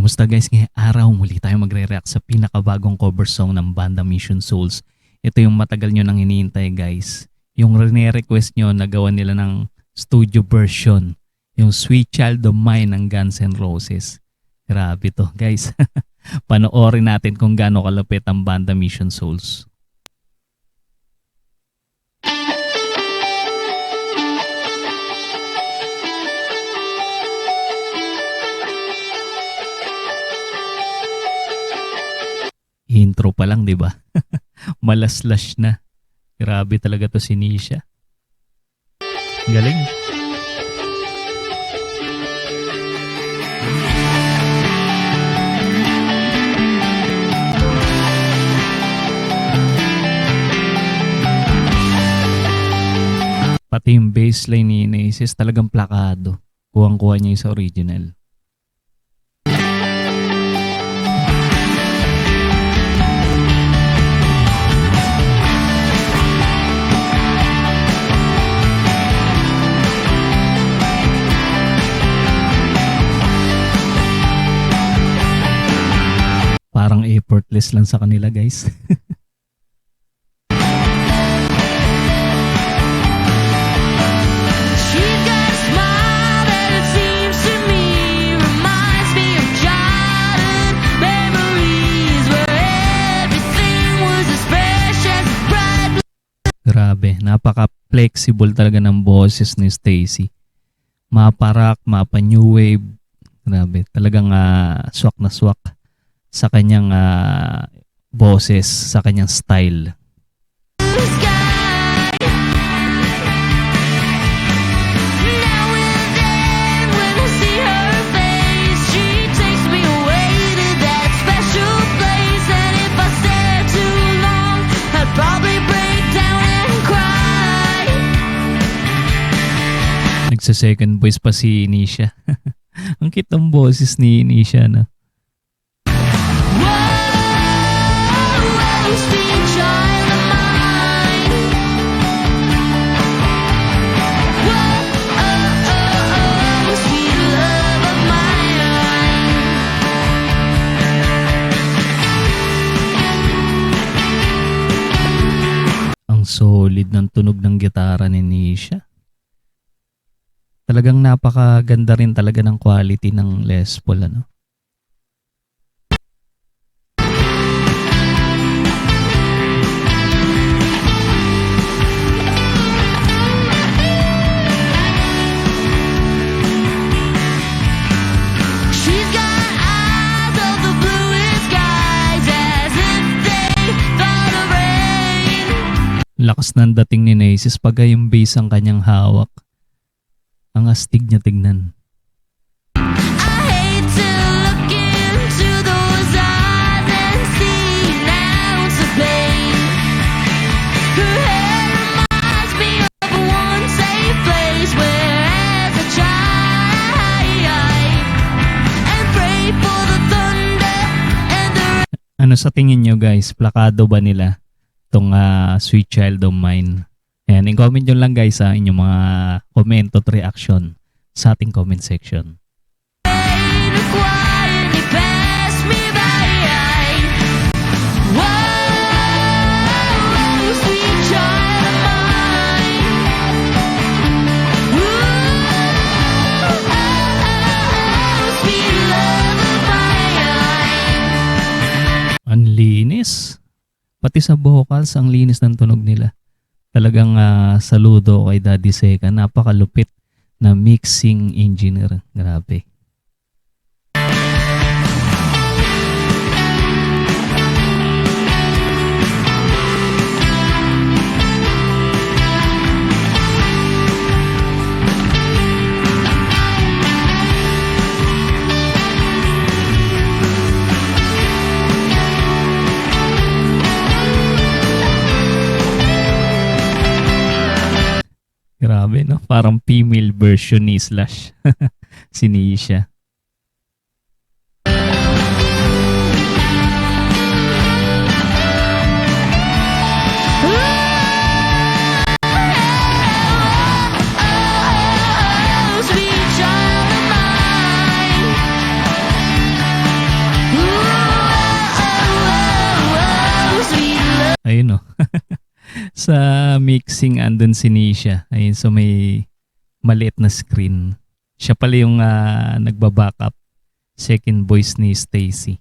Kamusta guys? Ngayong araw muli tayo magre-react sa pinakabagong cover song ng banda Mission Souls. Ito yung matagal nyo nang hinihintay guys. Yung rene-request nyo na gawa nila ng studio version. Yung Sweet Child of Mine ng Guns N' Roses. Grabe to guys. Panoorin natin kung gaano kalupit ang banda Mission Souls. Intro pa lang, 'di ba? Malaslash na. Grabe talaga to si Nisha. Galing. Pati yung bassline ni Inesis talagang plakado. Kuwang-kuha niya yung sa original. Parang effortless lang sa kanila guys. Grabe, napaka-flexible talaga ng boses ni Stacy. Mapa-rock, mapa-new wave. Grabe, talagang swak na swak sa kanyang boses, sa kanyang style. Nagsa-second voice pa si Nisha. Ang cute ng boses ni Nisha, no? Ang solid ng tunog ng gitara ni Nisha. Talagang napakaganda rin talaga ng quality ng Les Paul, ano? Lakas ng dating ni Inesis pag yung bass ang kanyang hawak. Ang astig niya tignan. Ano sa tingin nyo guys? Plakado ba nila itong Sweet Child of Mine? Ayan, i-comment nyo lang guys inyong mga comment at reaction sa ating comment section. Ang linis. Pati sa vocals, ang linis ng tunog nila. Talagang saludo kay Daddy Seka. Napakalupit na mixing engineer. Grabe. Grabe, no? Parang female version ni Slash. Si Nisha. Ayun oh. Sa mixing andun si Nisha. Ayun, so may maliit na screen. Siya pala yung nagba-backup. Second voice ni Stacy.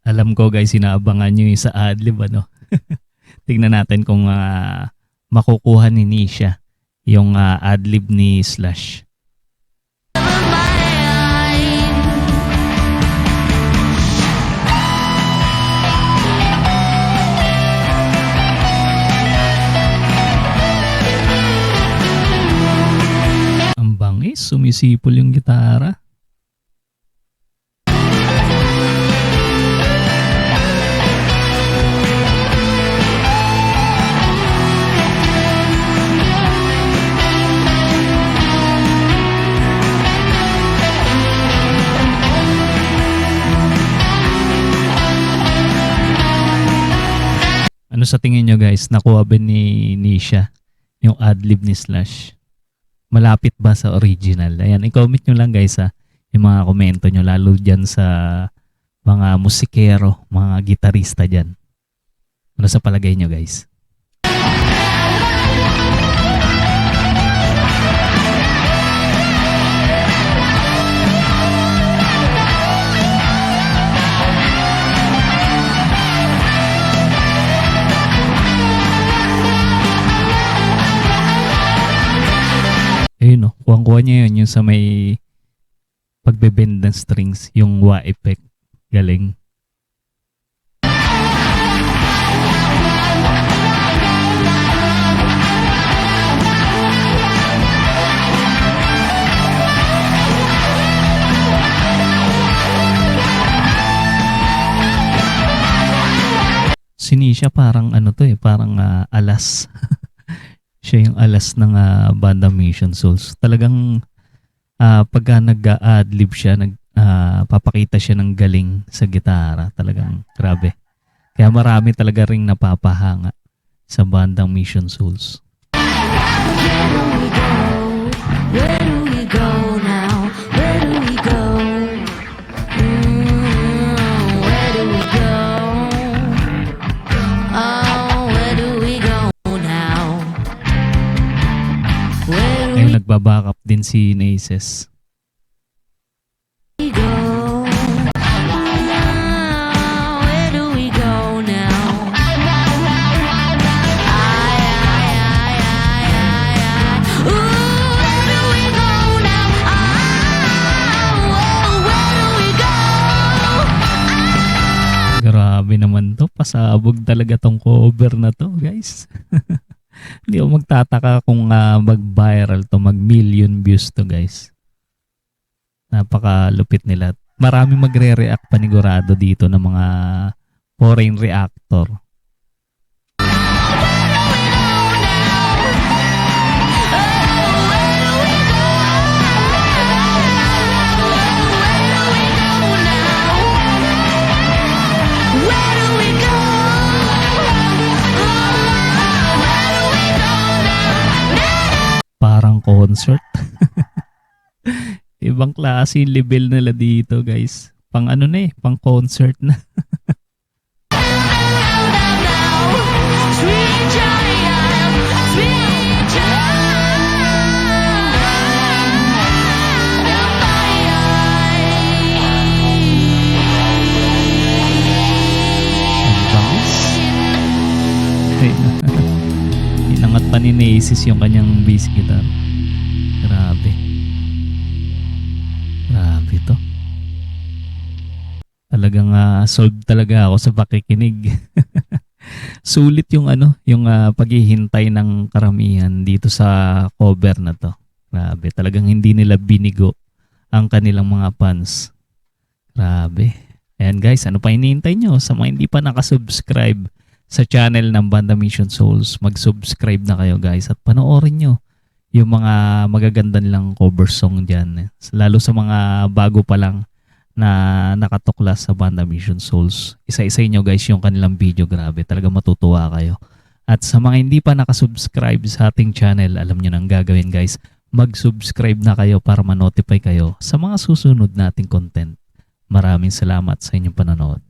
Alam ko guys, inaabangan nyo yung sa adlib ano. Tingnan natin kung makukuha ni Nisha yung adlib ni Slash. Ang bangis, sumisipol yung gitara. Ano sa tingin nyo guys, nakuha ba ni Nisha yung adlib ni Slash? Malapit ba sa original? Ayan, i-comment nyo lang guys yung mga komento nyo, lalo dyan sa mga musikero, mga gitarista dyan. Ano sa palagay nyo guys? Ayun o, kuha niya yun yung sa may pagbebend ng strings, yung wah effect. Galing. Si Nisha parang ano to parang alas. Siya yung alas ng Banda Mission Souls. Talagang pagka nag-adlib siya, papakita siya ng galing sa gitara. Talagang grabe. Kaya marami talaga ring napapahanga sa Bandang Mission Souls. Where do we go now? Where do we go? Where do we go? Oh, where do we go now? Ayun, nagbabackup din si Naces. Grabe naman to. Pasabog talaga tong cover na to, guys. Hindi ako magtataka kung mag-viral to, mag-million views to, guys. Napakalupit nila. Marami magre-react panigurado dito ng mga foreign reactor. Parang concert. Ibang klase yung level nila dito, guys. Pang ano na pang concert na. Inangat pa ni Naces yung kanyang bass guitar. Grabe. Grabe to. Talagang solved talaga ako sa pakikinig. Sulit yung yung paghihintay ng karamihan dito sa cover na to. Grabe, talagang hindi nila binigo ang kanilang mga fans. Grabe. Ayan guys, ano pa hinihintay nyo? Sa mga hindi pa nakasubscribe sa channel ng Banda Mission Souls, mag-subscribe na kayo guys at panoorin nyo yung mga magaganda nilang cover song dyan. Lalo sa mga bago pa lang na nakatuklas sa Banda Mission Souls. Isa-isa nyo guys yung kanilang video, grabe, talaga matutuwa kayo. At sa mga hindi pa nakasubscribe sa ating channel, alam nyo nang gagawin guys, mag-subscribe na kayo para ma-notify kayo sa mga susunod nating content. Maraming salamat sa inyong panonood.